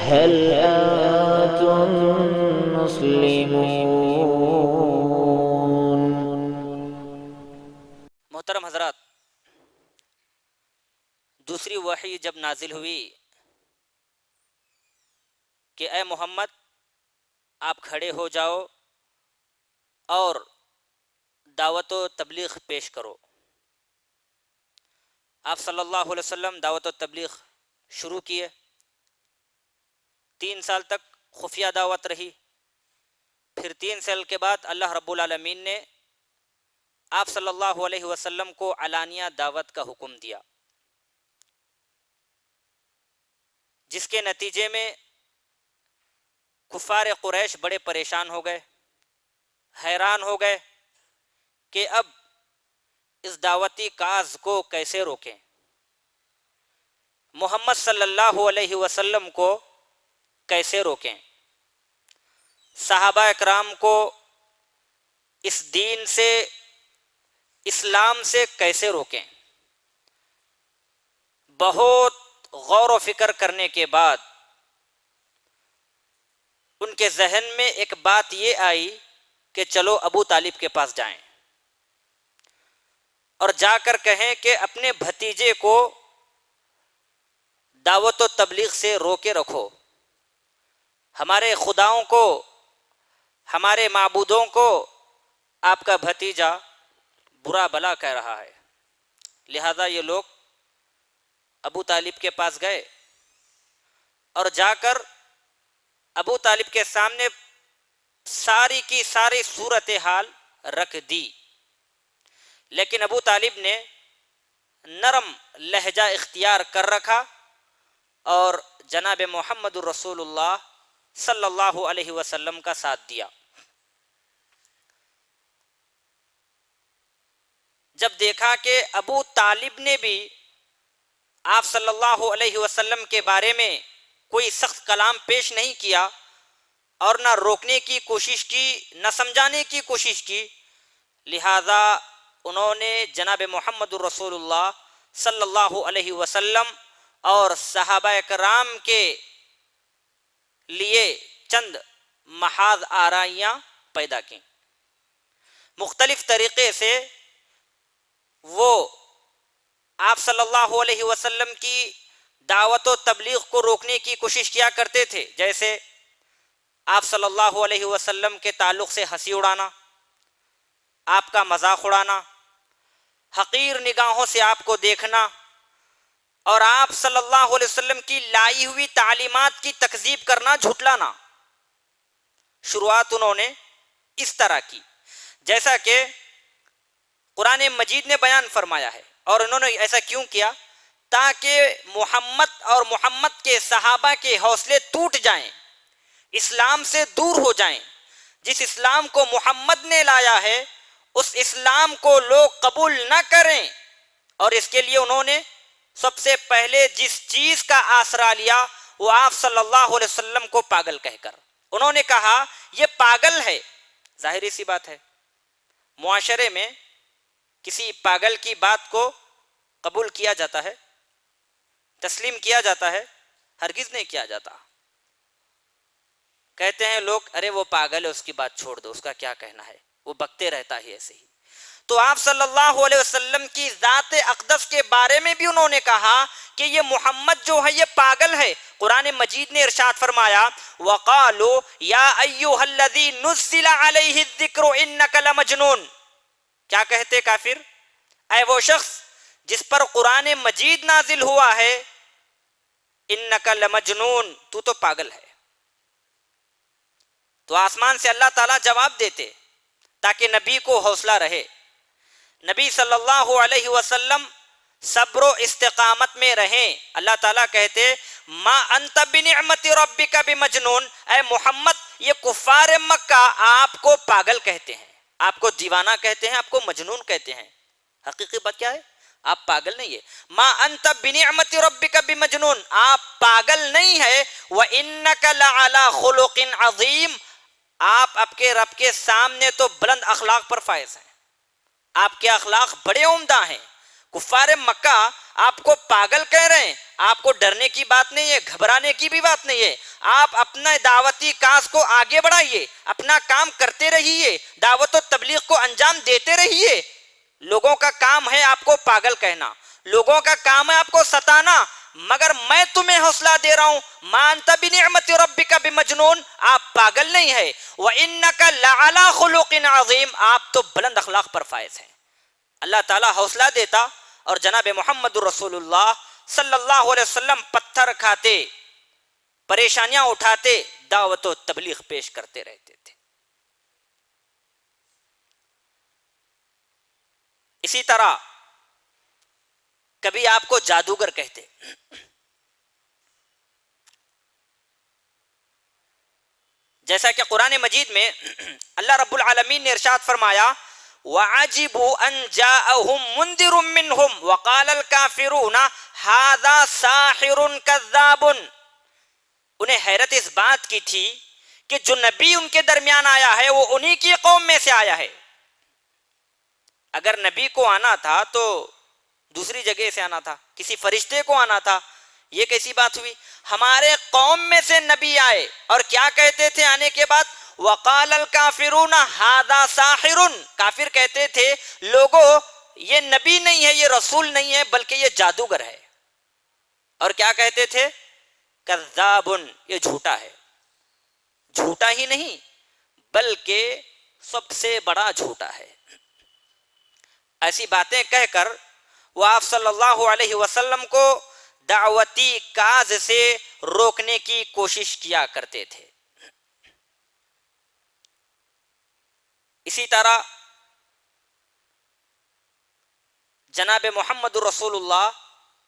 هل أنتم مسلمون؟ محترم حضرات، دوسری وحی جب نازل ہوئی کہ اے محمد آپ کھڑے ہو جاؤ اور دعوت و تبلیغ پیش کرو، آپ صلی اللہ علیہ وسلم دعوت و تبلیغ شروع کیے۔ 3 سال تک خفیہ دعوت رہی، پھر 3 سال کے بعد اللہ رب العالمین نے آپ صلی اللہ علیہ وسلم کو علانیہ دعوت کا حکم دیا، جس کے نتیجے میں کفار قریش بڑے پریشان ہو گئے، حیران ہو گئے کہ اب اس دعوتی کاز کو کیسے روکیں، محمد صلی اللہ علیہ وسلم کو کیسے روکیں، صحابہ اکرام کو اس دین سے، اسلام سے کیسے روکیں۔ بہت غور و فکر کرنے کے بعد ان کے ذہن میں ایک بات یہ آئی کہ چلو ابو طالب کے پاس جائیں اور جا کر کہیں کہ اپنے بھتیجے کو دعوت و تبلیغ سے روکے رکھو، ہمارے خداؤں کو، ہمارے معبودوں کو آپ کا بھتیجا برا بلا کہہ رہا ہے۔ لہذا یہ لوگ ابو طالب کے پاس گئے اور جا کر ابو طالب کے سامنے ساری کی ساری صورتحال رکھ دی، لیکن ابو طالب نے نرم لہجہ اختیار کر رکھا اور جناب محمد الرسول اللہ صلی اللہ علیہ وسلم کا ساتھ دیا۔ جب دیکھا کہ ابو طالب نے بھی آپ صلی اللہ علیہ وسلم کے بارے میں کوئی سخت کلام پیش نہیں کیا اور نہ روکنے کی کوشش کی، نہ سمجھانے کی کوشش کی، لہذا انہوں نے جناب محمد الرسول اللہ صلی اللہ علیہ وسلم اور صحابہ کرام کے لیے چند محاذ آرائیاں پیدا کی۔ مختلف طریقے سے وہ آپ صلی اللہ علیہ وسلم کی دعوت و تبلیغ کو روکنے کی کوشش کیا کرتے تھے، جیسے آپ صلی اللہ علیہ وسلم کے تعلق سے ہنسی اڑانا، آپ کا مذاق اڑانا، حقیر نگاہوں سے آپ کو دیکھنا اور آپ صلی اللہ علیہ وسلم کی لائی ہوئی تعلیمات کی تکذیب کرنا، جھٹلانا۔ شروعات انہوں نے اس طرح کی، جیسا کہ قرآن مجید نے بیان فرمایا ہے، اور انہوں نے ایسا کیوں کیا؟ تاکہ محمد اور محمد کے صحابہ کے حوصلے ٹوٹ جائیں، اسلام سے دور ہو جائیں۔ جس اسلام کو محمد نے لایا ہے اس اسلام کو لوگ قبول نہ کریں، اور اس کے لیے انہوں نے سب سے پہلے جس چیز کا آسرا لیا وہ آپ صلی اللہ علیہ وسلم کو پاگل کہہ کر انہوں نے کہا یہ پاگل ہے۔ ظاہری سی بات ہے، معاشرے میں کسی پاگل کی بات کو قبول کیا جاتا ہے، تسلیم کیا جاتا ہے؟ ہرگز نہیں کیا جاتا۔ کہتے ہیں لوگ ارے وہ پاگل ہے، اس کی بات چھوڑ دو، اس کا کیا کہنا ہے، وہ بکتے رہتا ہے ایسے ہی۔ تو آپ صلی اللہ علیہ وسلم کی ذات اقدس کے بارے میں بھی انہوں نے کہا کہ یہ محمد جو ہے یہ پاگل ہے۔ قرآن مجید نے ارشاد فرمایا وَقَالُوا يَا أَيُّهَا الَّذِي نُزِّلَ عَلَيْهِ الذِّكْرُ إِنَّكَ لَمَجْنُونَ۔ کیا کہتے کافر؟ اے وہ شخص جس پر قرآن مجید نازل ہوا ہے، اِنَّكَ لَمَجْنُونَ، تو تو پاگل ہے۔ تو آسمان سے اللہ تعالیٰ جواب دیتے تاکہ نبی کو حوصلہ رہے۔ نبی صلی اللہ علیہ وسلم صبر و استقامت میں رہیں۔ اللہ تعالیٰ کہتے ما انت بنعمت ربک بمجنون، اے محمد یہ کفار مکہ آپ کو پاگل کہتے ہیں، آپ کو دیوانہ کہتے ہیں، آپ کو مجنون کہتے ہیں۔ حقیقی بات کیا ہے؟ آپ پاگل نہیں ہے۔ ما انت بنعمت ربک بمجنون، آپ پاگل نہیں ہے۔ وانک لعلی خلق عظیم، آپ آپ کے رب کے سامنے تو بلند اخلاق پر فائز ہیں، آپ کے اخلاق بڑے عمدہ ہیں۔ کفار مکہ آپ کو پاگل کہہ رہے ہیں، آپ کو ڈرنے کی بات نہیں ہے، گھبرانے کی بھی بات نہیں ہے۔ آپ اپنا دعوتی کاز کو آگے بڑھائیے، اپنا کام کرتے رہیے، دعوت و تبلیغ کو انجام دیتے رہیے۔ لوگوں کا کام ہے آپ کو پاگل کہنا، لوگوں کا کام ہے آپ کو ستانا، مگر میں تمہیں حوصلہ دے رہا ہوں، مَا أَنْتَ بِنِعْمَةِ رَبِّكَ بِمَجْنُونَ، آپ پاگل نہیں ہے، وَإِنَّكَ لَعَلَىٰ خُلُقٍ عَظِيمٍ، آپ تو بلند اخلاق پر فائز ہیں۔ اللہ تعالیٰ حوصلہ دیتا اور جناب محمد الرسول اللہ صلی اللہ علیہ وسلم پتھر کھاتے، پریشانیاں اٹھاتے، دعوت و تبلیغ پیش کرتے رہتے تھے۔ اسی طرح کبھی آپ کو جادوگر کہتے، جیسا کہ قرآن مجید میں اللہ رب العالمین نے ارشاد فرمایا وَعَجِبُوا أَن جَاءَهُم مُنذِرٌ مِّنْهُمْ وَقَالَ الْكَافِرُونَ هَذَا سَاحِرٌ كَذَّابٌ، انہیں حیرت اس بات کی تھی کہ جو نبی ان کے درمیان آیا ہے وہ انہی کی قوم میں سے آیا ہے۔ اگر نبی کو آنا تھا تو دوسری جگہ سے آنا تھا، کسی فرشتے کو آنا تھا، یہ کیسی بات ہوئی؟ ہمارے قوم میں سے نبی آئے اور کیا کہتے تھے آنے کے بعد؟ وقال الکافرون ھذا ساحر، کافر کہتے تھے لوگوں یہ نبی نہیں ہے، یہ رسول نہیں ہے، بلکہ یہ جادوگر ہے۔ اور کیا کہتے تھے؟ کذاب، یہ جھوٹا ہے۔ جھوٹا ہی نہیں بلکہ سب سے بڑا جھوٹا ہے۔ ایسی باتیں کہہ کر وہ آپ صلی اللہ علیہ وسلم کو دعوتی کاز سے روکنے کی کوشش کیا کرتے تھے۔ اسی طرح جناب محمد رسول اللہ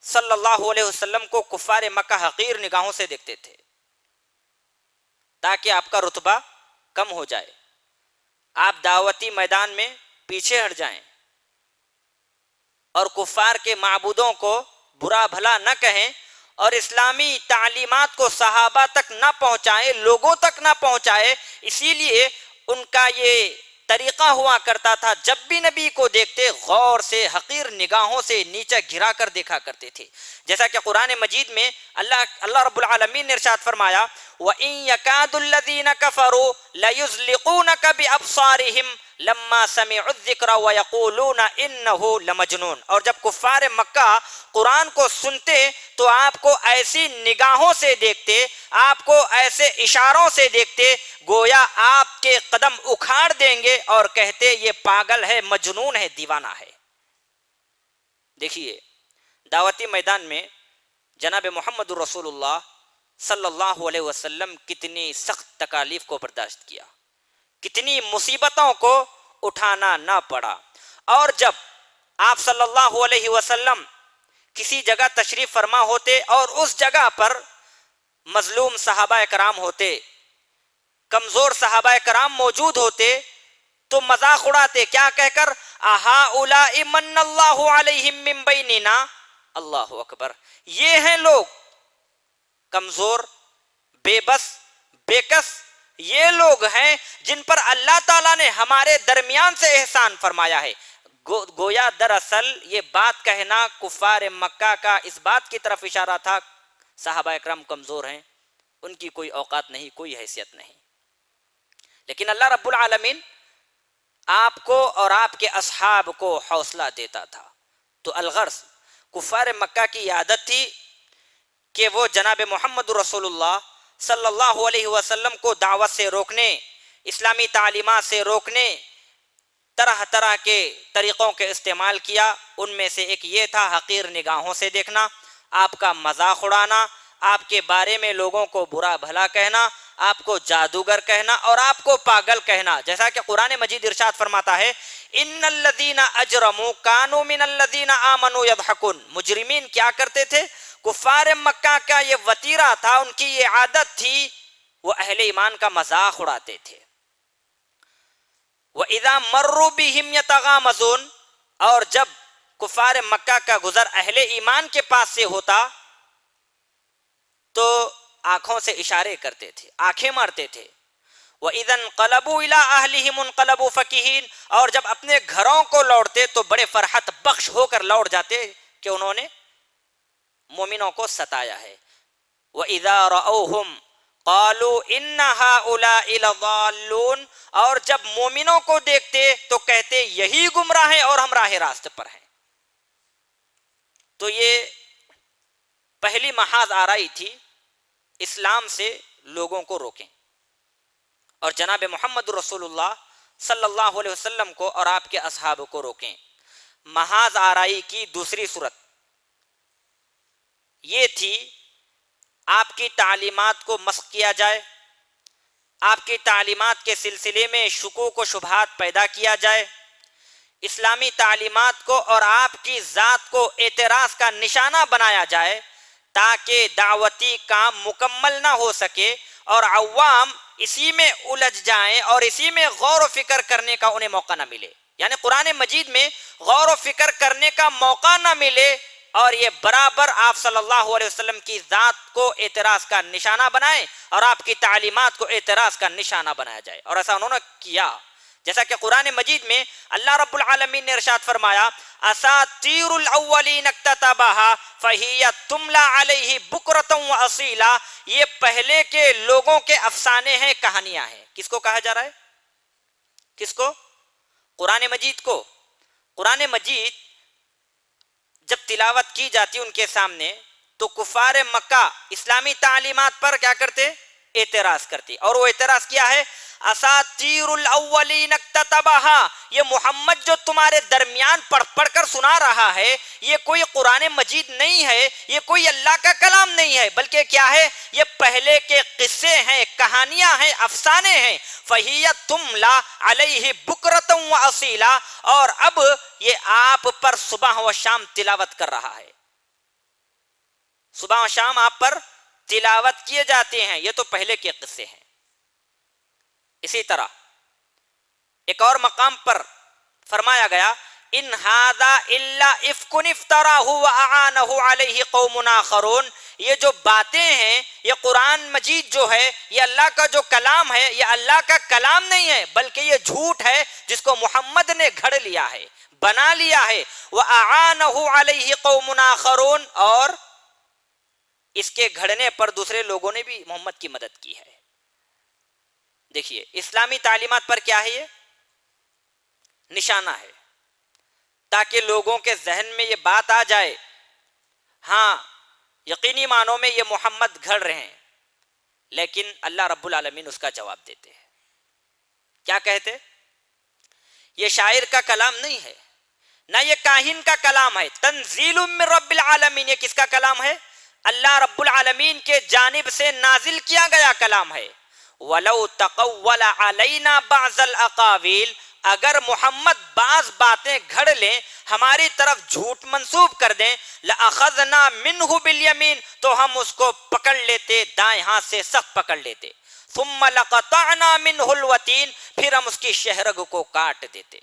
صلی اللہ علیہ وسلم کو کفار مکہ حقیر نگاہوں سے دیکھتے تھے تاکہ آپ کا رتبہ کم ہو جائے، آپ دعوتی میدان میں پیچھے ہٹ جائیں اور کفار کے معبودوں کو برا بھلا نہ کہیں اور اسلامی تعلیمات کو صحابہ تک نہ پہنچائیں، لوگوں تک نہ پہنچائے۔ اسی لیے ان کا یہ طریقہ ہوا کرتا تھا، جب بھی نبی کو دیکھتے غور سے حقیر نگاہوں سے نیچے گرا کر دیکھا کرتے تھے، جیسا کہ قرآن مجید میں اللہ رب العالمین نے ارشاد فرمایا وَإِن يَكَادُ الَّذِينَ كَفَرُوا لَيُزْلِقُونَكَ بِأَبْصَارِهِمْ لما سمعوا الذکر وَيَقُولُونَ إِنَّهُ لَمَجْنُونَ، اور جب کفار مکہ قرآن کو سنتے تو آپ کو ایسی نگاہوں سے دیکھتے، آپ کو ایسے اشاروں سے دیکھتے گویا آپ کے قدم اکھاڑ دیں گے اور کہتے یہ پاگل ہے، مجنون ہے، دیوانہ ہے۔ دیکھیے دعوتی میدان میں جناب محمد رسول اللہ صلی اللہ علیہ وسلم کتنی سخت تکالیف کو برداشت کیا، کتنی مصیبتوں کو اٹھانا نہ پڑا۔ اور جب آپ صلی اللہ علیہ وسلم کسی جگہ تشریف فرما ہوتے اور اس جگہ پر مظلوم صحابہ کرام ہوتے، کمزور صحابہ کرام موجود ہوتے تو مذاق اڑاتے، کیا کہہ کر اَہَؤُلَاءِ مَنَّ اللَّهُ عَلَيْهِم مِّن بَيْنِنَا، اللہ اکبر، یہ ہیں لوگ کمزور، بے بس، بے کس، یہ لوگ ہیں جن پر اللہ تعالیٰ نے ہمارے درمیان سے احسان فرمایا ہے۔ گویا دراصل یہ بات کہنا کفار مکہ کا اس بات کی طرف اشارہ تھا صحابہ اکرام کمزور ہیں، ان کی کوئی اوقات نہیں، کوئی حیثیت نہیں۔ لیکن اللہ رب العالمین آپ کو اور آپ کے اصحاب کو حوصلہ دیتا تھا۔ تو الغرض کفار مکہ کی عادت تھی کہ وہ جناب محمد رسول اللہ صلی اللہ علیہ وسلم کو دعوت سے روکنے، اسلامی تعلیمات سے روکنے طرح طرح کے طریقوں کے استعمال کیا۔ ان میں سے ایک یہ تھا حقیر نگاہوں سے دیکھنا، آپ کا مذاق اڑانا، آپ کے بارے میں لوگوں کو برا بھلا کہنا، آپ کو جادوگر کہنا اور آپ کو پاگل کہنا، جیسا کہ قرآن مجید ارشاد فرماتا ہے ان الذین اجرموا کانوا من الذین آمنوا یضحکون، مجرمین کیا کرتے تھے؟ کفار مکہ کا یہ وتیرہ تھا، ان کی یہ عادت تھی، وہ اہل ایمان کا مذاق اڑاتے تھے۔ وَإِذَا مَرُّوا بِهِمْ يَتَغَامَزُونَ، اور جب کفار مکہ کا گزر اہل ایمان کے پاس سے ہوتا تو آنکھوں سے اشارے کرتے تھے، آنکھیں مارتے تھے۔ وَإِذَا انْقَلَبُوا إِلَىٰ أَهْلِهِمُ انْقَلَبُوا فَكِهِينَ، اور جب اپنے گھروں کو لوٹتے تو بڑے فرحت بخش ہو کر لوٹ جاتے کہ انہوں نے مومنوں کو ستایا ہے۔ وَإِذَا رَأَوْهُمْ قالوا ان هؤلاء لضالون، اور جب مومنوں کو دیکھتے تو کہتے یہی گمراہ ہیں اور ہم راہ راست پر ہیں۔ تو یہ پہلی محاذ آرائی تھی، اسلام سے لوگوں کو روکیں اور جناب محمد رسول اللہ صلی اللہ علیہ وسلم کو اور آپ کے اصحاب کو روکیں۔ محاذ آرائی کی دوسری صورت یہ تھی آپ کی تعلیمات کو مسخ کیا جائے، آپ کی تعلیمات کے سلسلے میں شکوک و شبہات پیدا کیا جائے، اسلامی تعلیمات کو اور آپ کی ذات کو اعتراض کا نشانہ بنایا جائے تاکہ دعوتی کام مکمل نہ ہو سکے اور عوام اسی میں الجھ جائیں اور اسی میں غور و فکر کرنے کا انہیں موقع نہ ملے، یعنی قرآن مجید میں غور و فکر کرنے کا موقع نہ ملے اور یہ برابر آپ صلی اللہ علیہ وسلم کی ذات کو اعتراض کا نشانہ بنائیں اور آپ کی تعلیمات کو اعتراض کا نشانہ بنایا جائے۔ اور ایسا انہوں نے کیا، جیسا کہ قرآن مجید میں اللہ رب العالمین نے ارشاد فرمایا اساطیر الاولین اکتتبھا فہی تملی علیہ بکرۃ واصیلا، یہ پہلے کے لوگوں کے افسانے ہیں، کہانیاں ہیں۔ کس کو کہا جا رہا ہے؟ کس کو؟ قرآن مجید کو۔ قرآن مجید جب تلاوت کی جاتی ان کے سامنے تو کفار مکہ اسلامی تعلیمات پر کیا کرتے؟ اعتراض کرتے، اور وہ اعتراض کیا ہے؟ اساطیر الاولین اکتتبھا، یہ محمد جو تمہارے درمیان پڑھ پڑھ کر سنا رہا ہے یہ کوئی قرآن مجید نہیں ہے، یہ کوئی اللہ کا کلام نہیں ہے، بلکہ کیا ہے؟ یہ پہلے کے قصے ہیں، کہانیاں ہیں، افسانے ہیں۔ فہی تملی علیہ بکرۃ واصیلا، اور اب یہ آپ پر صبح و شام تلاوت کر رہا ہے، صبح و شام آپ پر تلاوت کیے جاتے ہیں، یہ تو پہلے کے قصے ہیں۔ اسی طرح ایک اور مقام پر فرمایا گیا ان ھذا الا افک افتراہ واعانہ علیہ قوم آخرون، یہ جو باتیں ہیں، یہ قرآن مجید جو ہے، یہ اللہ کا جو کلام ہے، یہ اللہ کا کلام نہیں ہے بلکہ یہ جھوٹ ہے جس کو محمد نے گھڑ لیا ہے، بنا لیا ہے۔ واعانہ علیہ قوم آخرون، اور اس کے گھڑنے پر دوسرے لوگوں نے بھی محمد کی مدد کی ہے۔ دیکھیے اسلامی تعلیمات پر کیا ہے؟ یہ نشانہ ہے تاکہ لوگوں کے ذہن میں یہ بات آ جائے ہاں یقینی معنوں میں یہ محمد گھڑ رہے ہیں، لیکن اللہ رب العالمین اس کا جواب دیتے ہیں۔ کیا کہتے؟ یہ شاعر کا کلام نہیں ہے، نہ یہ کاہن کا کلام ہے، تنزیل من رب العالمین، یہ کس کا کلام ہے؟ اللہ رب العالمین کے جانب سے نازل کیا گیا کلام ہے۔ وَلَوْ تَقَوَّلَ عَلَيْنَا بَعْضَ الْأَقَاوِيلِ، اگر محمد بعض باتیں گھڑ لیں، ہماری طرف جھوٹ منسوب کر دیں، لَأَخَذْنَا مِنْهُ بِالْيَمِينِ، تو ہم اس کو پکڑ لیتے، دائیں ہاتھ سے سخت پکڑ لیتے، ثُمَّ لَقَطَعْنَا مِنْهُ الْوَتِينَ، پھر ہم اس کی شہرگ کو کاٹ دیتے۔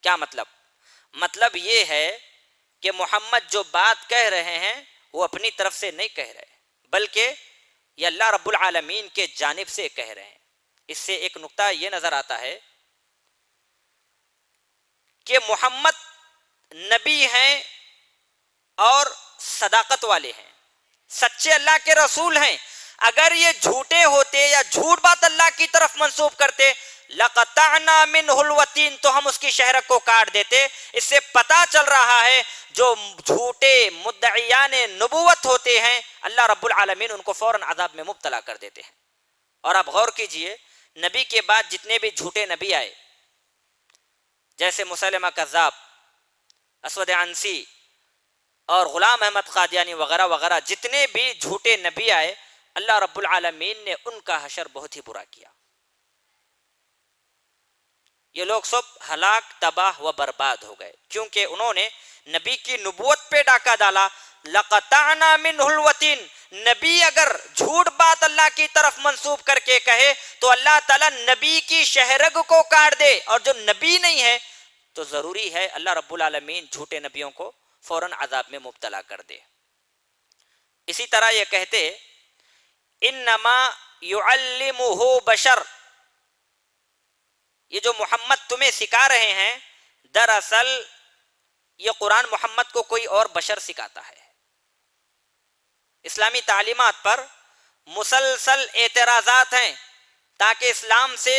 کیا مطلب؟ مطلب یہ ہے کہ محمد جو بات کہہ رہے ہیں وہ اپنی طرف سے نہیں کہہ رہے بلکہ یہ اللہ رب العالمین کے جانب سے کہہ رہے ہیں۔ اس سے ایک نقطہ یہ نظر آتا ہے کہ محمد نبی ہیں اور صداقت والے ہیں، سچے اللہ کے رسول ہیں۔ اگر یہ جھوٹے ہوتے یا جھوٹ بات اللہ کی طرف منسوب کرتے، لَقَطَعْنَا مِنْهُ الْوَتِينَ، تو ہم اس کی شہرگ کو کاٹ دیتے۔ اس سے پتہ چل رہا ہے جو جھوٹے مدعیان نبوت ہوتے ہیں اللہ رب العالمین ان کو فوراً عذاب میں مبتلا کر دیتے ہیں۔ اور آپ غور کیجئے نبی کے بعد جتنے بھی جھوٹے نبی آئے، جیسے مسلمہ کذاب، اسود عنسی اور غلام احمد قادیانی وغیرہ وغیرہ، جتنے بھی جھوٹے نبی آئے اللہ رب العالمین نے ان کا حشر بہت ہی برا کیا۔ یہ لوگ سب ہلاک، تباہ و برباد ہو گئے کیونکہ انہوں نے نبی کی نبوت پہ ڈاکہ ڈالا۔ لَقَطَعْنَا مِنْهُ الْوَتِينَ، نبی اگر جھوٹ بات اللہ کی طرف منسوب کر کے کہے تو اللہ تعالیٰ نبی کی شہرگ کو کاٹ دے، اور جو نبی نہیں ہے تو ضروری ہے اللہ رب العالمین جھوٹے نبیوں کو فوراً عذاب میں مبتلا کر دے۔ اسی طرح یہ کہتے انما يعلمه بشر، یہ جو محمد تمہیں سکھا رہے ہیں دراصل یہ قرآن محمد کو کوئی اور بشر سکھاتا ہے۔ اسلامی تعلیمات پر مسلسل اعتراضات ہیں تاکہ اسلام سے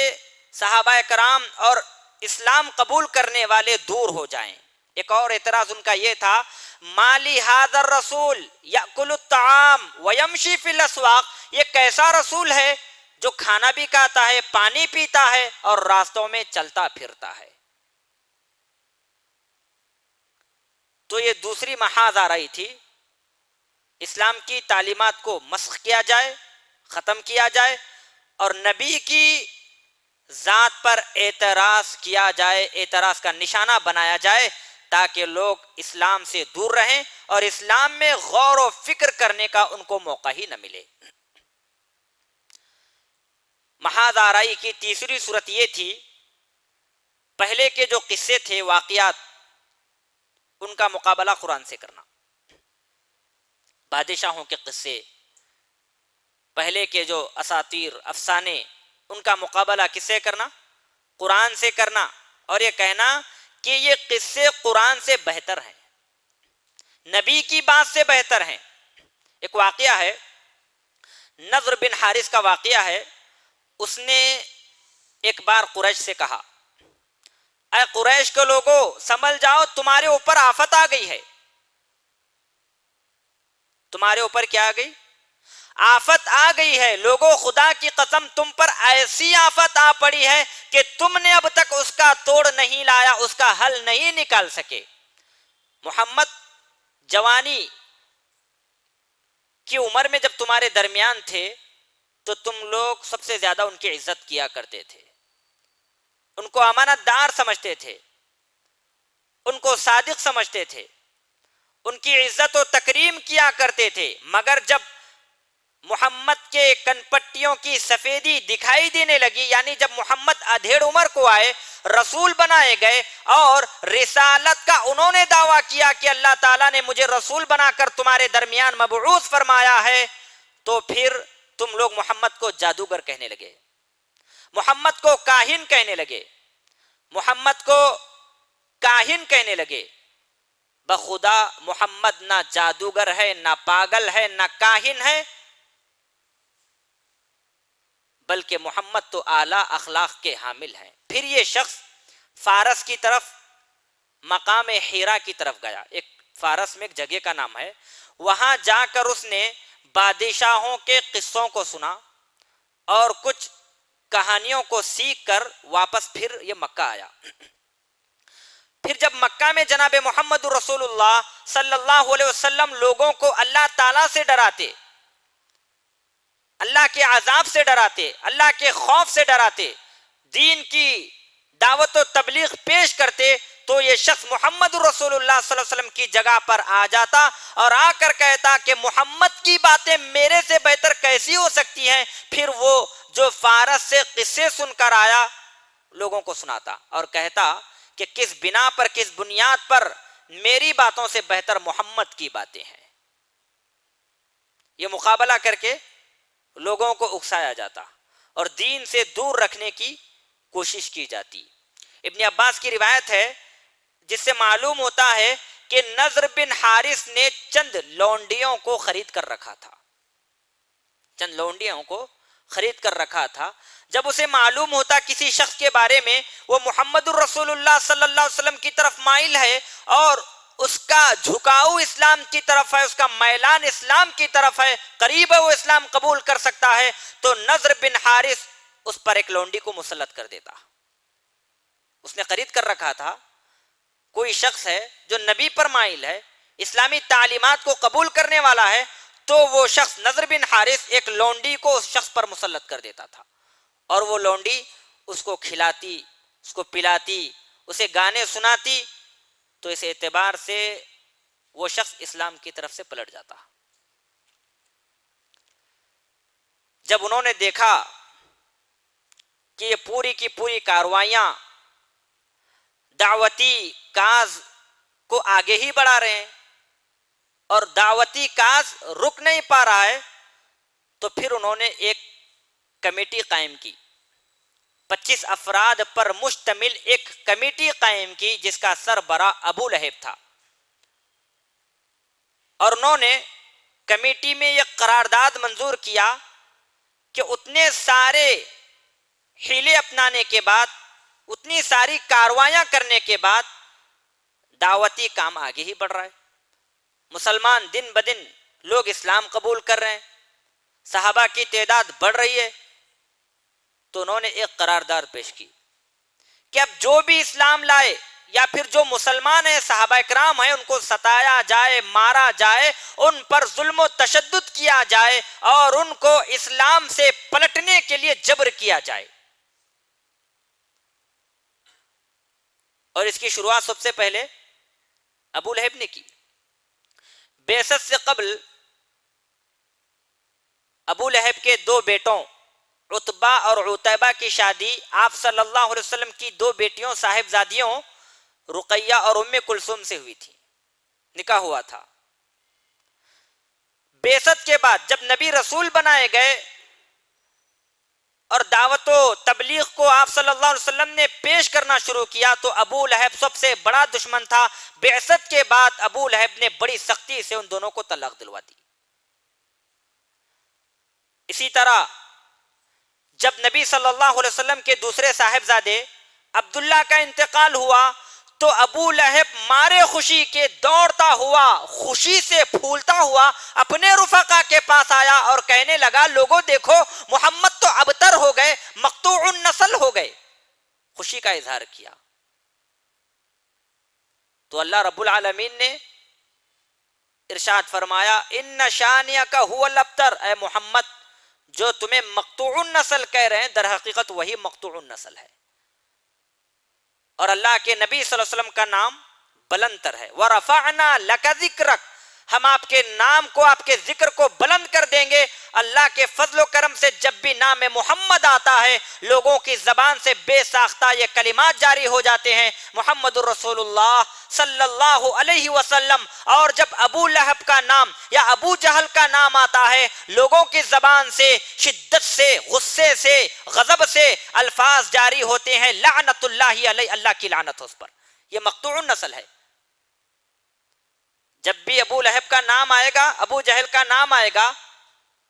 صحابہ کرام اور اسلام قبول کرنے والے دور ہو جائیں۔ ایک اور اعتراض ان کا یہ تھا، مالی ھذا الرسول یاکل الطعام ویمشی فی الاسواق، یہ کیسا رسول ہے جو کھانا بھی کھاتا ہے، پانی پیتا ہے اور راستوں میں چلتا پھرتا ہے۔ تو یہ دوسری محاذ آ رہی تھی، اسلام کی تعلیمات کو مسخ کیا جائے، ختم کیا جائے، اور نبی کی ذات پر اعتراض کیا جائے، اعتراض کا نشانہ بنایا جائے تاکہ لوگ اسلام سے دور رہیں اور اسلام میں غور و فکر کرنے کا ان کو موقع ہی نہ ملے۔ محاذ آرائی کی تیسری صورت یہ تھی، پہلے کے جو قصے تھے، واقعات، ان کا مقابلہ قرآن سے کرنا۔ بادشاہوں کے قصے، پہلے کے جو اساطیر، افسانے، ان کا مقابلہ کس سے کرنا؟ قرآن سے کرنا، اور یہ کہنا کہ یہ قصے قرآن سے بہتر ہیں، نبی کی بات سے بہتر ہیں۔ ایک واقعہ ہے، نضر بن حارث کا واقعہ ہے۔ اس نے ایک بار قریش سے کہا، اے قریش کے لوگوں، سنبھل جاؤ، تمہارے اوپر آفت آ گئی ہے۔ تمہارے اوپر کیا آ گئی؟ آفت آ گئی ہے۔ لوگوں، خدا کی قسم تم پر ایسی آفت آ پڑی ہے کہ تم نے اب تک اس کا توڑ نہیں لایا، اس کا حل نہیں نکال سکے۔ محمد جوانی کی عمر میں جب تمہارے درمیان تھے تو تم لوگ سب سے زیادہ ان کی عزت کیا کرتے تھے، ان کو امانت دار سمجھتے تھے، ان کو صادق سمجھتے تھے، ان کی عزت و تکریم کیا کرتے تھے، مگر جب محمد کے کن پٹیوں کی سفیدی دکھائی دینے لگی، یعنی جب محمد ادھیڑ عمر کو آئے، رسول بنائے گئے اور رسالت کا انہوں نے دعویٰ کیا کہ اللہ تعالیٰ نے مجھے رسول بنا کر تمہارے درمیان مبعوث فرمایا ہے، تو پھر تم لوگ محمد کو جادوگر کہنے لگے، محمد کو کاہن کہنے لگے، محمد کو کاہن کہنے لگے۔ بخدا محمد نہ جادوگر ہے، نہ پاگل ہے، نہ کاہن ہے، بلکہ محمد تو اعلیٰ اخلاق کے حامل ہیں۔ پھر یہ شخص فارس کی طرف، مقام حیرا کی طرف گیا۔ ایک فارس میں ایک جگہ کا نام ہے، وہاں جا کر اس نے بادشاہوں کے قصوں کو سنا اور کچھ کہانیوں کو سیکھ کر واپس پھر یہ مکہ آیا۔ پھر جب مکہ میں جناب محمد رسول اللہ صلی اللہ علیہ وسلم لوگوں کو اللہ تعالیٰ سے ڈراتے، اللہ کے عذاب سے ڈراتے، اللہ کے خوف سے ڈراتے، دین کی دعوت و تبلیغ پیش کرتے، تو یہ شخص محمد رسول اللہ صلی اللہ علیہ وسلم کی جگہ پر آ جاتا اور آ کر کہتا کہ محمد کی باتیں میرے سے بہتر کیسی ہو سکتی ہیں۔ پھر وہ جو فارس سے قصے سن کر آیا لوگوں کو سناتا اور کہتا کہ کس بنا پر، کس بنیاد پر میری باتوں سے بہتر محمد کی باتیں ہیں۔ یہ مقابلہ کر کے لوگوں کو اکسایا جاتا اور دین سے دور رکھنے کی کوشش کی جاتی۔ ابن عباس کی روایت ہے جس سے معلوم ہوتا ہے کہ نضر بن حارث نے چند لونڈیوں کو خرید کر رکھا تھا، چند لونڈیوں کو خرید کر رکھا تھا۔ جب اسے معلوم ہوتا کسی شخص کے بارے میں وہ محمد الرسول اللہ صلی اللہ علیہ وسلم کی طرف مائل ہے اور اس کا جھکاؤ اسلام کی طرف ہے، اس کا میلان اسلام کی طرف ہے، قریب ہے وہ اسلام قبول کر سکتا ہے، تو نضر بن حارث اس پر ایک لونڈی کو مسلط کر دیتا۔ اس نے خرید کر رکھا تھا، کوئی شخص ہے جو نبی پر مائل ہے، اسلامی تعلیمات کو قبول کرنے والا ہے، تو وہ شخص نضر بن حارث ایک لونڈی کو اس شخص پر مسلط کر دیتا تھا، اور وہ لونڈی اس کو کھلاتی، اس کو پلاتی، اسے گانے سناتی، تو اس اعتبار سے وہ شخص اسلام کی طرف سے پلٹ جاتا۔ جب انہوں نے دیکھا کہ یہ پوری کی پوری کارروائیاں دعوتی کاز کو آگے ہی بڑھا رہے ہیں اور دعوتی کاز رک نہیں پا رہا ہے، تو پھر انہوں نے ایک کمیٹی قائم کی، 25 افراد پر مشتمل ایک کمیٹی قائم کی جس کا سربراہ ابو لہب تھا، اور انہوں نے کمیٹی میں یہ قرارداد منظور کیا کہ اتنے سارے حیلے اپنانے کے بعد، اتنی ساری کاروائیاں کرنے کے بعد دعوتی کام آگے ہی بڑھ رہا ہے. مسلمان دن بدن لوگ اسلام قبول کر رہے ہیں، صحابہ کی تعداد بڑھ رہی ہے. تو انہوں نے ایک قرارداد پیش کی کہ اب جو بھی اسلام لائے یا پھر جو مسلمان ہیں، صحابہ کرام ہیں، ان کو ستایا جائے، مارا جائے، ان پر ظلم و تشدد کیا جائے اور ان کو اسلام سے پلٹنے کے لیے جبر کیا جائے. اور اس کی شروعات سب سے پہلے ابو لہب نے کی. بعثت سے قبل ابو لہب کے دو بیٹوں عتبہ اور عتیبہ کی شادی آپ صلی اللہ علیہ وسلم کی دو بیٹیوں صاحبزادیوں رقیہ اور ام کلثوم سے ہوئی تھی، نکاح ہوا تھا. بعثت کے بعد جب نبی رسول بنائے گئے اور دعوت و تبلیغ کو آپ صلی اللہ علیہ وسلم نے پیش کرنا شروع کیا تو ابو لہب سب سے بڑا دشمن تھا. بعثت کے بعد ابو لہب نے بڑی سختی سے ان دونوں کو طلاق دلوا دی. اسی طرح جب نبی صلی اللہ علیہ وسلم کے دوسرے صاحبزادے عبداللہ کا انتقال ہوا تو ابو لہب مارے خوشی کے دوڑتا ہوا، خوشی سے پھولتا ہوا اپنے رفقا کے پاس آیا اور کہنے لگا لوگوں دیکھو محمد تو ابتر ہو گئے، مقطوع النسل ہو گئے. خوشی کا اظہار کیا. تو اللہ رب العالمین نے ارشاد فرمایا ان شانئک هو الابتر، اے محمد جو تمہیں مقطوع النسل کہہ رہے ہیں در حقیقت وہی مقطوع النسل ہے. اور اللہ کے نبی صلی اللہ علیہ وسلم کا نام بلند تر ہے. وَرَفَعْنَا لَكَ ذِكْرَكَ، ہم آپ کے نام کو، آپ کے ذکر کو بلند کر دیں گے. اللہ کے فضل و کرم سے جب بھی نام محمد آتا ہے لوگوں کی زبان سے بے ساختہ یہ کلمات جاری ہو جاتے ہیں محمد الرسول اللہ صلی اللہ علیہ وسلم. اور جب ابو لہب کا نام یا ابو جہل کا نام آتا ہے لوگوں کی زبان سے شدت سے، غصے سے، غضب سے الفاظ جاری ہوتے ہیں لعنت اللہ علیہ، اللہ کی لعنت اس پر. یہ مقطوع النسل ہے. جب بھی ابو لہب کا نام آئے گا، ابو جہل کا نام آئے گا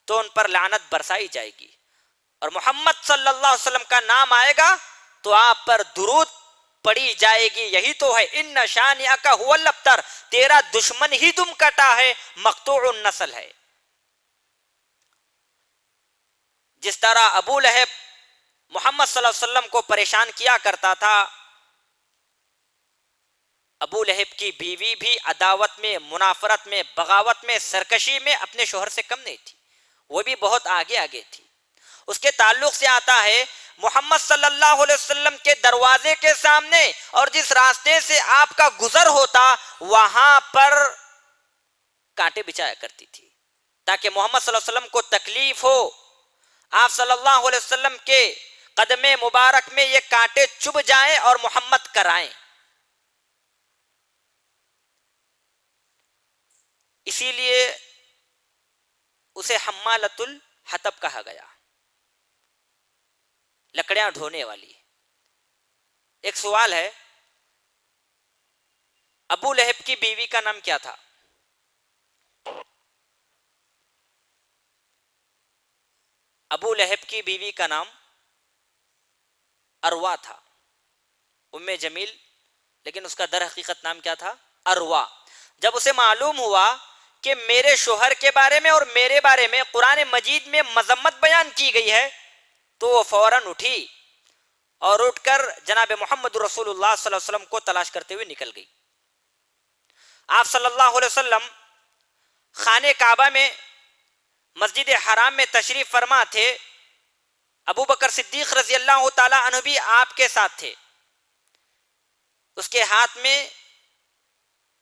تو ان پر لعنت برسائی جائے گی. اور محمد صلی اللہ علیہ وسلم کا نام آئے گا تو آپ پر درود پڑی جائے گی. یہی تو ہے ان شانئک هو الابتر، تیرا دشمن ہی دم کٹا ہے، مقطوع النسل ہے. جس طرح ابو لہب محمد صلی اللہ علیہ وسلم کو پریشان کیا کرتا تھا، ابو لہب کی بیوی بھی عداوت میں، منافرت میں، بغاوت میں، سرکشی میں اپنے شوہر سے کم نہیں تھی، وہ بھی بہت آگے آگے تھی. اس کے تعلق سے آتا ہے محمد صلی اللہ علیہ وسلم کے دروازے کے سامنے اور جس راستے سے آپ کا گزر ہوتا وہاں پر کانٹے بچھایا کرتی تھی تاکہ محمد صلی اللہ علیہ وسلم کو تکلیف ہو. آپ صلی اللہ علیہ وسلم کے قدم مبارک میں یہ کانٹے چبھ جائیں اور محمد کرائیں. اسی لیے اسے حمالۃ الحطب کہا گیا، لکڑیاں ڈھونے والی. ایک سوال ہے، ابو لہب کی بیوی کا نام کیا تھا؟ ابو لہب کی بیوی کا نام اروا تھا، ام جمیل، لیکن اس کا در حقیقت نام کیا تھا؟ اروا. جب اسے معلوم ہوا کہ میرے شوہر کے بارے میں اور میرے بارے میں قرآن مجید میں مذمت بیان کی گئی ہے تو وہ فوراً اٹھی اور اٹھ کر جناب محمد رسول اللہ صلی اللہ علیہ وسلم کو تلاش کرتے ہوئے نکل گئی. آپ صلی اللہ علیہ وسلم خانہ کعبہ میں مسجد حرام میں تشریف فرما تھے. ابو بکر صدیق رضی اللہ تعالی عنہ بھی آپ کے ساتھ تھے. اس کے ہاتھ میں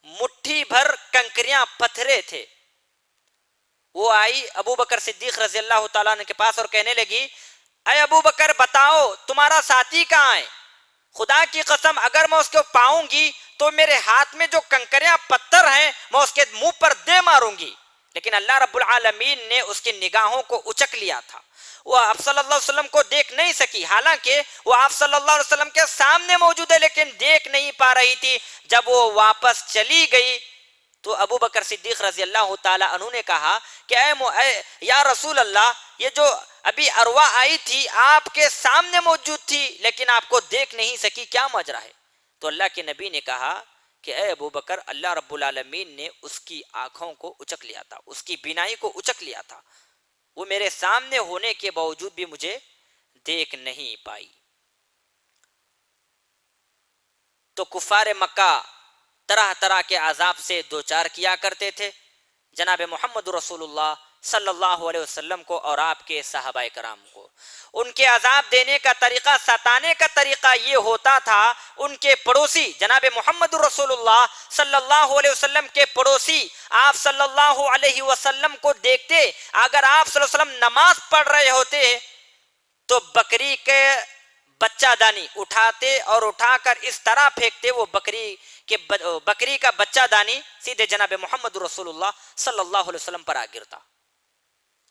مٹھی بھر کنکریاں پتھرے تھے. وہ آئی ابو بکر صدیق رضی اللہ تعالیٰ عنہ کے پاس اور کہنے لگی اے ابو بکر بتاؤ تمہارا ساتھی کہاں ہے؟ خدا کی قسم اگر میں اس کو پاؤں گی تو میرے ہاتھ میں جو کنکریاں پتھر ہیں میں اس کے منہ پر دے ماروں گی. لیکن اللہ رب العالمین نے اس کی نگاہوں کو اچک لیا تھا. وہ آپ صلی اللہ علیہ وسلم کو دیکھ نہیں سکی، حالانکہ وہ آپ صلی اللہ علیہ وسلم کے سامنے موجود ہے لیکن دیکھ نہیں پا رہی تھی. جب وہ واپس چلی گئی تو ابو بکر صدیق رضی اللہ تعالی عنہ نے کہا کہ اے یا رسول اللہ، یہ جو ابھی ارواح آئی تھی، آپ کے سامنے موجود تھی، لیکن آپ کو دیکھ نہیں سکی، کیا ماجرا ہے؟ تو اللہ کے نبی نے کہا کہ اے ابو بکر، اللہ رب العالمین نے اس کی آنکھوں کو اچک لیا تھا، اس کی بینائی کو اچک لیا تھا، وہ میرے سامنے ہونے کے باوجود بھی مجھے دیکھ نہیں پائی۔ تو کفار مکہ طرح طرح کے عذاب سے دوچار کیا کرتے تھے جناب محمد رسول اللہ صلی اللہ علیہ وسلم کو اور آپ کے صحابہ کرام کو۔ ان کے عذاب دینے کا طریقہ، ستانے کا طریقہ یہ ہوتا تھا، ان کے پڑوسی جناب محمد رسول اللہ صلی اللہ علیہ وسلم کے پڑوسی آپ صلی اللہ علیہ وسلم کو دیکھتے، اگر آپ صلی اللہ علیہ وسلم نماز پڑھ رہے ہوتے تو بکری کے بچہ دانی اٹھاتے اور اٹھا کر اس طرح پھینکتے، وہ بکری کا بچہ دانی سیدھے جناب محمد رسول اللہ صلی اللہ علیہ وسلم پر آ گرتا،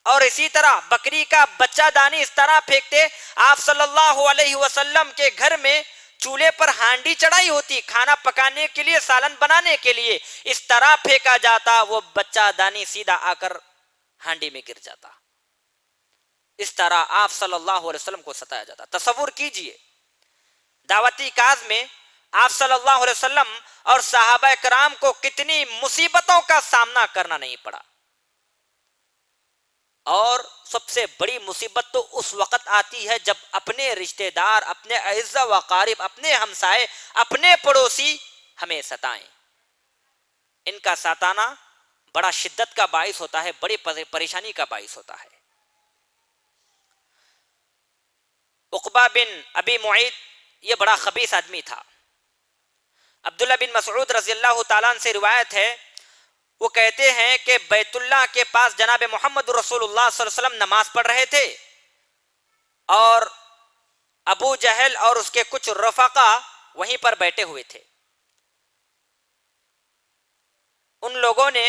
اور اسی طرح بکری کا بچہ دانی اس طرح پھینکتے، آپ صلی اللہ علیہ وسلم کے گھر میں چولہے پر ہانڈی چڑھائی ہوتی کھانا پکانے کے لیے، سالن بنانے کے لیے، اس طرح پھینکا جاتا، وہ بچہ دانی سیدھا آ کر ہانڈی میں گر جاتا۔ اس طرح آپ صلی اللہ علیہ وسلم کو ستایا جاتا۔ تصور کیجئے دعوتی کاز میں آپ صلی اللہ علیہ وسلم اور صحابہ کرام کو کتنی مصیبتوں کا سامنا کرنا نہیں پڑا، اور سب سے بڑی مصیبت تو اس وقت آتی ہے جب اپنے رشتہ دار، اپنے اعزا و اقارب، اپنے ہمسائے، اپنے پڑوسی ہمیں ستائیں۔ ان کا ستانا بڑا شدت کا باعث ہوتا ہے، بڑی پریشانی کا باعث ہوتا ہے۔ عقبہ بن ابی معیط یہ بڑا خبیث آدمی تھا۔ عبداللہ بن مسعود رضی اللہ تعالیٰ عنہ سے روایت ہے، وہ کہتے ہیں کہ بیت اللہ کے پاس جناب محمد رسول اللہ صلی اللہ علیہ وسلم نماز پڑھ رہے تھے، اور ابو جہل اور اس کے کچھ رفقا وہیں پر بیٹھے ہوئے تھے۔ ان لوگوں نے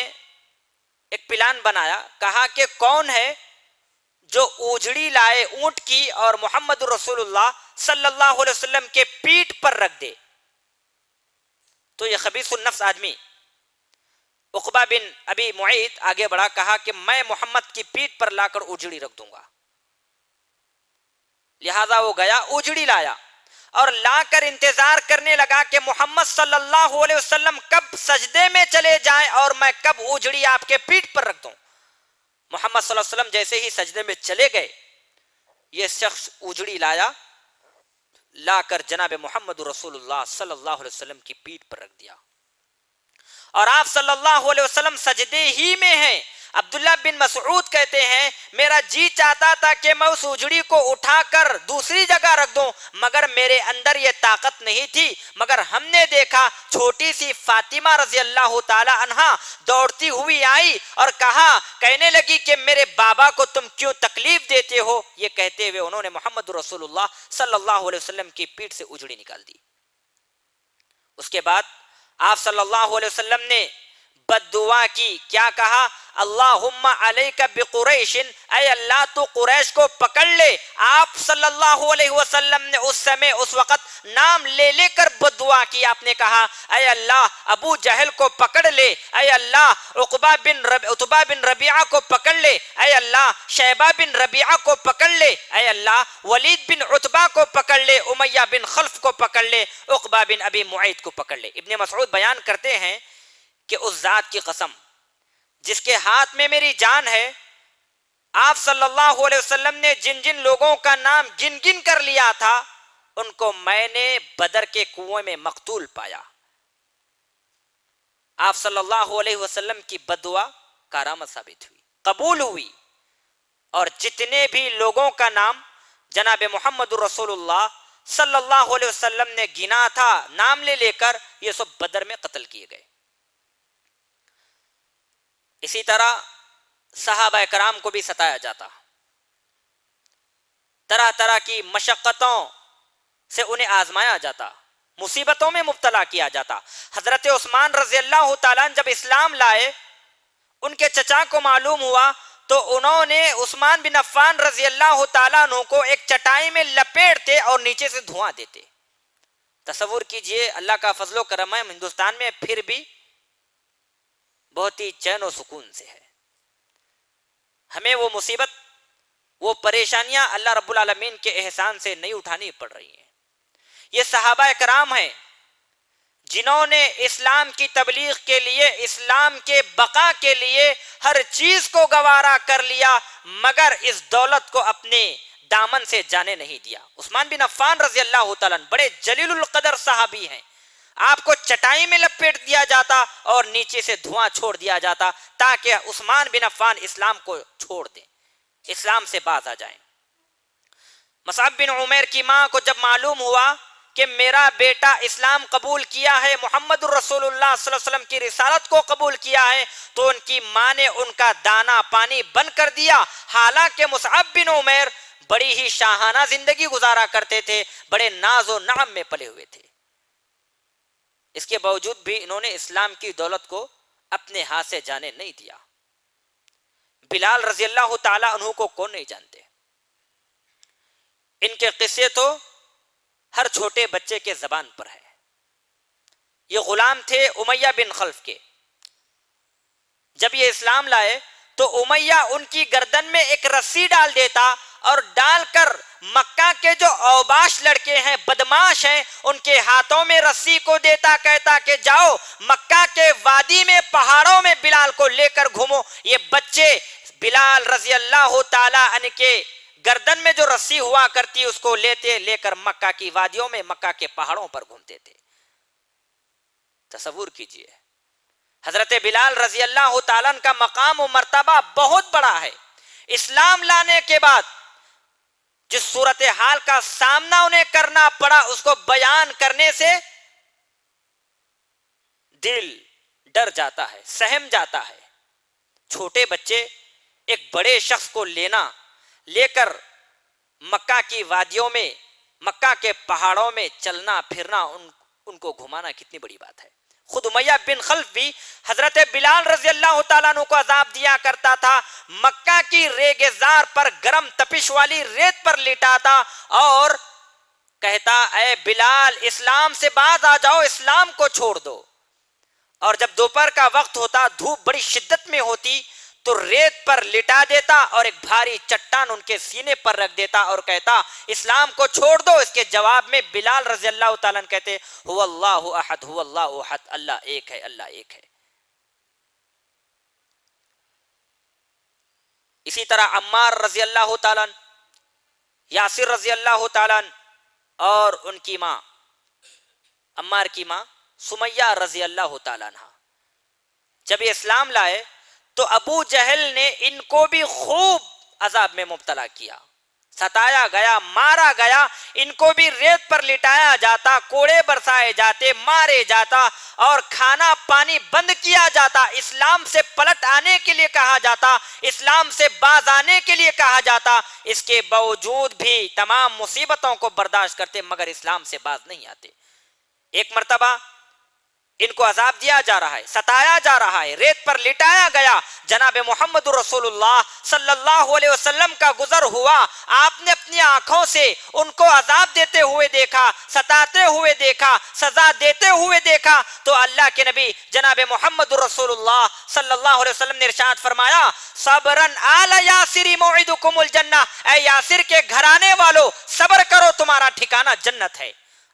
ایک پلان بنایا، کہا کہ کون ہے جو اوجھڑی لائے اونٹ کی اور محمد رسول اللہ صلی اللہ علیہ وسلم کے پیٹھ پر رکھ دے۔ تو یہ خبیث النفس آدمی عقبہ بن ابی معیط آگے بڑھا، کہا کہ میں محمد کی پیٹھ پر لا کر اوجھڑی رکھ دوں گا۔ لہذا وہ گیا، اوجھڑی لایا اور لا کر انتظار کرنے لگا کہ محمد صلی اللہ علیہ وسلم کب سجدے میں چلے جائیں اور میں کب اوجھڑی آپ کے پیٹھ پر رکھ دوں۔ محمد صلی اللہ علیہ وسلم جیسے ہی سجدے میں چلے گئے، یہ شخص اوجھڑی لا کر جناب محمد رسول اللہ صلی اللہ علیہ وسلم کی پیٹھ پر رکھ دیا، اور آپ صلی اللہ علیہ وسلم سجدے ہی میں ہیں۔ عبداللہ بن مسعود کہتے ہیں میرا جی چاہتا تھا کہ میں اس اوجھڑی کو اٹھا کر دوسری جگہ رکھ دوں، مگر میرے اندر یہ طاقت نہیں تھی۔ مگر ہم نے دیکھا چھوٹی سی فاطمہ رضی اللہ تعالی عنہا دوڑتی ہوئی آئی اور کہنے لگی کہ میرے بابا کو تم کیوں تکلیف دیتے ہو؟ یہ کہتے ہوئے انہوں نے محمد رسول اللہ صلی اللہ علیہ وسلم کی پیٹھ سے اوجھڑی نکال دی۔ اس کے بعد آپ صلی اللہ علیہ وسلم نے بد دعا کی، کیا کہا؟ اللہم علیک بقریش، اے اللہ تو قریش کو پکڑ لے۔ آپ صلی اللہ علیہ وسلم نے اس وقت نام لے لے کر بد دعا کی۔ آپ نے کہا اے اللہ ابو جہل کو پکڑ لے، اے اللہ عتبہ بن ربیعہ کو پکڑ لے، اے اللہ شیبہ بن ربیعہ کو پکڑ لے، اے اللہ ولید بن عتبہ کو پکڑ لے، امیہ بن خلف کو پکڑ لے، عقبہ بن ابی معیط کو پکڑ لے۔ ابن مسعود بیان کرتے ہیں کہ اس ذات کی قسم جس کے ہاتھ میں میری جان ہے، آپ صلی اللہ علیہ وسلم نے جن جن لوگوں کا نام گن گن کر لیا تھا ان کو میں نے بدر کے کنویں میں مقتول پایا۔ آپ صلی اللہ علیہ وسلم کی بد دعا کارآمد ثابت ہوئی، قبول ہوئی، اور جتنے بھی لوگوں کا نام جناب محمد رسول اللہ صلی اللہ علیہ وسلم نے گنا تھا نام لے لے کر، یہ سب بدر میں قتل کیے گئے۔ اسی طرح صحابہ کرام کو بھی ستایا جاتا، طرح طرح کی مشقتوں سے انہیں آزمایا جاتا، مصیبتوں میں مبتلا کیا جاتا۔ حضرت عثمان رضی اللہ تعالیٰ جب اسلام لائے، ان کے چچا کو معلوم ہوا تو انہوں نے عثمان بن عفان رضی اللہ تعالیٰ عنہ کو ایک چٹائی میں لپیٹتے اور نیچے سے دھواں دیتے۔ تصور کیجئے اللہ کا فضل و کرم ہے، ہندوستان میں پھر بھی بہت ہی چین و سکون سے ہے۔ ہمیں وہ مصیبت وہ پریشانیاں اللہ رب العالمین کے احسان سے نہیں اٹھانی پڑ رہی ہیں. یہ صحابہ کرام ہیں جنہوں نے اسلام کی تبلیغ کے لیے، اسلام کے بقا کے لیے ہر چیز کو گوارا کر لیا، مگر اس دولت کو اپنے دامن سے جانے نہیں دیا. عثمان بن عفان رضی اللہ تعالیٰ بڑے جلیل القدر صحابی ہیں. آپ کو چٹائی میں لپیٹ دیا جاتا اور نیچے سے دھواں چھوڑ دیا جاتا تاکہ عثمان بن عفان اسلام کو چھوڑ دیں، اسلام سے باز آ جائیں. مصعب بن عمیر کی ماں کو جب معلوم ہوا کہ میرا بیٹا اسلام قبول کیا ہے، محمد الرسول اللہ صلی اللہ علیہ وسلم کی رسالت کو قبول کیا ہے، تو ان کی ماں نے ان کا دانا پانی بند کر دیا. حالانکہ مصعب بن عمیر بڑی ہی شاہانہ زندگی گزارا کرتے تھے، بڑے ناز و نعم میں پلے ہوئے تھے. اس کے باوجود بھی انہوں نے اسلام کی دولت کو اپنے ہاتھ سے جانے نہیں دیا. بلال رضی اللہ تعالی عنہ کو کون نہیں جانتے؟ ان کے قصے تو ہر چھوٹے بچے کے زبان پر ہے. یہ غلام تھے امیہ بن خلف کے. جب یہ اسلام لائے تو امیہ ان کی گردن میں ایک رسی ڈال دیتا اور ڈال کر مکہ کے جو اوباش لڑکے ہیں، بدماش ہیں، ان کے ہاتھوں میں رسی کو دیتا، کہتا کہ جاؤ مکہ کے وادی میں، پہاڑوں میں بلال کو لے کر گھومو. یہ بچے بلال رضی اللہ تعالی عنہ کے گردن میں جو رسی ہوا کرتی اس کو لے کر مکہ کی وادیوں میں، مکہ کے پہاڑوں پر گھومتے تھے. تصور کیجئے حضرت بلال رضی اللہ تعالیٰ کا مقام و مرتبہ بہت بڑا ہے. اسلام لانے کے بعد جس صورتحال کا سامنا انہیں کرنا پڑا اس کو بیان کرنے سے دل ڈر جاتا ہے، سہم جاتا ہے. چھوٹے بچے ایک بڑے شخص کو لے کر مکہ کی وادیوں میں، مکہ کے پہاڑوں میں چلنا پھرنا، ان کو گھمانا کتنی بڑی بات ہے. خود امیہ بن خلف بھی حضرت بلال رضی اللہ تعالیٰ عنہ کو عذاب دیا کرتا تھا. مکہ کی ریگزار پر، گرم تپش والی ریت پر لٹاتا اور کہتا اے بلال اسلام سے باز آ جاؤ، اسلام کو چھوڑ دو. اور جب دوپہر کا وقت ہوتا، دھوپ بڑی شدت میں ہوتی، تو ریت پر لٹا دیتا اور ایک بھاری چٹان ان کے سینے پر رکھ دیتا اور کہتا اسلام کو چھوڑ دو. اس کے جواب میں بلال رضی اللہ تعالیٰ عنہ کہتے هو اللہ احد هو اللہ احد، اللہ ایک ہے، اللہ ایک ہے. اسی طرح عمار رضی اللہ تعالیٰ عنہ، یاسر رضی اللہ تعالیٰ عنہ اور ان کی ماں، عمار کی ماں سمیہ رضی اللہ تعالیٰ عنہ، جب یہ اسلام لائے تو ابو جہل نے ان کو بھی خوب عذاب میں مبتلا کیا، ستایا گیا، مارا گیا. ان کو بھی ریت پر لٹایا جاتا، کوڑے برسائے جاتے، مارے جاتا اور کھانا پانی بند کیا جاتا. اسلام سے پلٹ آنے کے لیے کہا جاتا، اسلام سے باز آنے کے لیے کہا جاتا. اس کے باوجود بھی تمام مصیبتوں کو برداشت کرتے مگر اسلام سے باز نہیں آتے. ایک مرتبہ ان کو عذاب دیا جا رہا ہے، ستایا جا رہا ہے، ریت پر لٹایا گیا. جناب محمد رسول اللہ صلی اللہ علیہ وسلم کا گزر ہوا، آپ نے اپنی آنکھوں سے ان کو عذاب دیتے ہوئے دیکھا، ستاتے ہوئے دیکھا، سزا دیتے ہوئے دیکھا. تو اللہ کے نبی جناب محمد رسول اللہ صلی اللہ علیہ وسلم نے ارشاد فرمایا صبرن آل یاسر موعدکم الجنہ، اے یاسر کے گھرانے والو صبر کرو، تمہارا ٹھکانہ جنت ہے.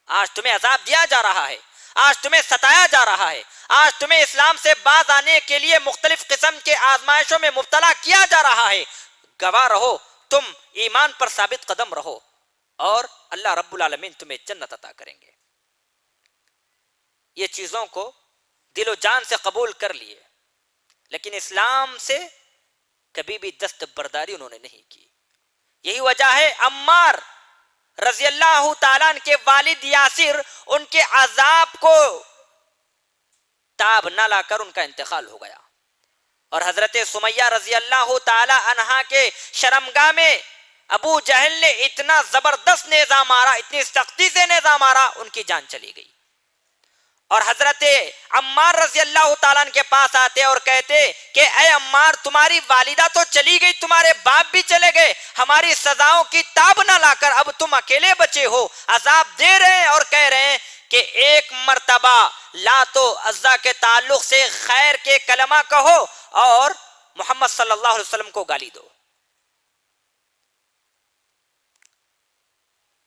آج تمہیں عذاب دیا جا رہا ہے، آج تمہیں ستایا جا رہا ہے، آج تمہیں اسلام سے باز آنے کے لیے مختلف قسم کے آزمائشوں میں مبتلا کیا جا رہا ہے. گواہ رہو، تم ایمان پر ثابت قدم رہو اور اللہ رب العالمین تمہیں جنت عطا کریں گے. یہ چیزوں کو دل و جان سے قبول کر لیے، لیکن اسلام سے کبھی بھی دستبرداری انہوں نے نہیں کی. یہی وجہ ہے عمار رضی اللہ تعالیٰ عنہ کے والد یاسر ان کے عذاب کو تاب نہ لا کر ان کا انتقال ہو گیا. اور حضرت سمیہ رضی اللہ تعالیٰ عنہا کے شرمگاہ میں ابو جہل نے اتنا زبردست نیزہ مارا، اتنی سختی سے نیزہ مارا، ان کی جان چلی گئی. اور حضرت عمار رضی اللہ تعالیٰ عنہ کے پاس آتے اور کہتے کہ اے عمار تمہاری والدہ تو چلی گئی، تمہارے باپ بھی چلے گئے، ہماری سزاؤں کی تاب نہ لا کر اب تم اکیلے بچے ہو. عذاب دے رہے ہیں اور کہہ رہے ہیں کہ ایک مرتبہ لات و عزا کے تعلق سے خیر کے کلمہ کہو اور محمد صلی اللہ علیہ وسلم کو گالی دو.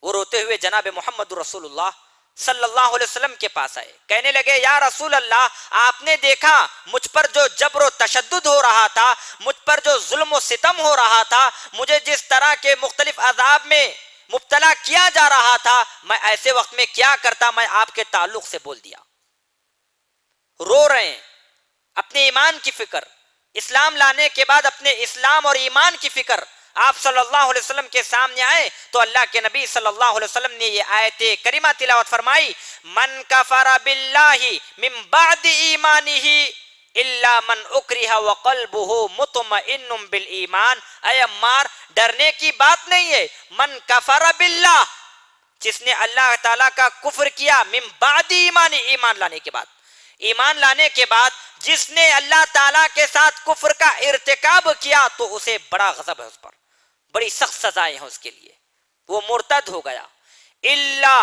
وہ روتے ہوئے جناب محمد رسول اللہ صلی اللہ علیہ وسلم کے پاس آئے، کہنے لگے یا رسول اللہ، آپ نے دیکھا مجھ پر جو جبر و تشدد ہو رہا تھا، مجھ پر جو ظلم و ستم ہو رہا تھا، مجھے جس طرح کے مختلف عذاب میں مبتلا کیا جا رہا تھا، میں ایسے وقت میں کیا کرتا؟ میں آپ کے تعلق سے بول دیا۔ رو رہے ہیں، اپنے ایمان کی فکر، اسلام لانے کے بعد اپنے اسلام اور ایمان کی فکر آپ صلی اللہ علیہ وسلم کے سامنے آئے تو اللہ کے نبی صلی اللہ علیہ وسلم نے یہ آیت کریمہ تلاوت فرمائی، من کفر باللہ من بعد ایمانہ الا من اکرہ وقلبہ مطمئن بالایمان۔ اے عمار، ڈرنے کی بات نہیں ہے، من کفر باللہ، جس نے اللہ تعالیٰ کا کفر کیا، من بعد ایمان، ایمان لانے کے بعد، ایمان لانے کے بعد جس نے اللہ تعالیٰ کے ساتھ کفر کا ارتکاب کیا تو اسے بڑا غضب ہے، اس پر بڑی سخت سزائیں ہیں اس کے لیے، وہ مرتد ہو گیا۔ الا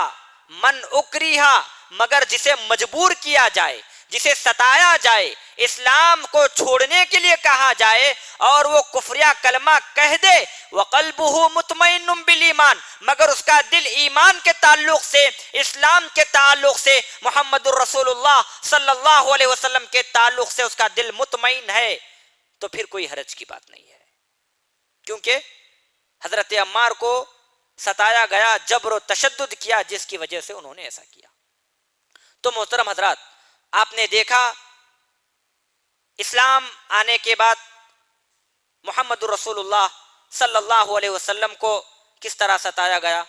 من اکریہ، مگر جسے مجبور کیا جائے، جسے ستایا جائے، اسلام کو چھوڑنے کے لیے کہا جائے اور وہ کفریہ کلمہ کہہ دے، وقلبہ مطمئن بالایمان، مگر اس کا دل ایمان کے تعلق سے، اسلام کے تعلق سے، محمد الرسول اللہ صلی اللہ علیہ وسلم کے تعلق سے اس کا دل مطمئن ہے، تو پھر کوئی حرج کی بات نہیں ہے، کیونکہ حضرت عمار کو ستایا گیا، جبر و تشدد کیا، جس کی وجہ سے انہوں نے ایسا کیا۔ تو محترم حضرات، آپ نے دیکھا اسلام آنے کے بعد محمد رسول اللہ صلی اللہ علیہ وسلم کو کس طرح ستایا گیا،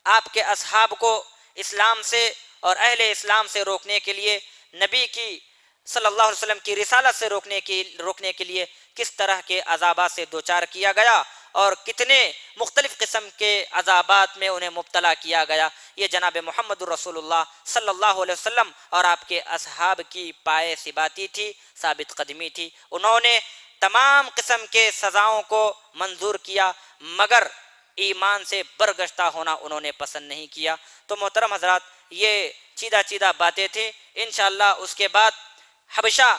آپ کے اصحاب کو اسلام سے اور اہل اسلام سے روکنے کے لیے، نبی کی صلی اللہ علیہ وسلم کی رسالت سے روکنے کے لیے کس طرح کے عذابات سے دوچار کیا گیا اور کتنے مختلف قسم کے عذابات میں انہیں مبتلا کیا گیا، یہ جناب محمد رسول اللہ صلی اللہ علیہ وسلم اور آپ کے اصحاب کی پائے ثباتی تھی، ثابت قدمی تھی۔ انہوں نے تمام قسم کے سزاؤں کو منظور کیا، مگر ایمان سے برگشتہ ہونا انہوں نے پسند نہیں کیا۔ تو محترم حضرات، یہ چیدہ باتیں تھیں۔ انشاءاللہ اس کے بعد حبشہ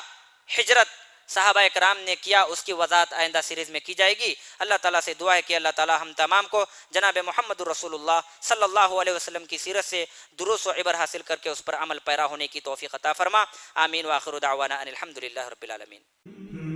ہجرت صحابہ کرام نے کیا، اس کی وضاحت آئندہ سیریز میں کی جائے گی۔ اللہ تعالیٰ سے دعا ہے کہ اللہ تعالیٰ ہم تمام کو جناب محمد رسول اللہ صلی اللہ علیہ وسلم کی سیرت سے دروس و عبر حاصل کر کے اس پر عمل پیرا ہونے کی توفیق عطا فرما۔ آمین، وآخر دعوانا ان الحمدللہ رب العالمین۔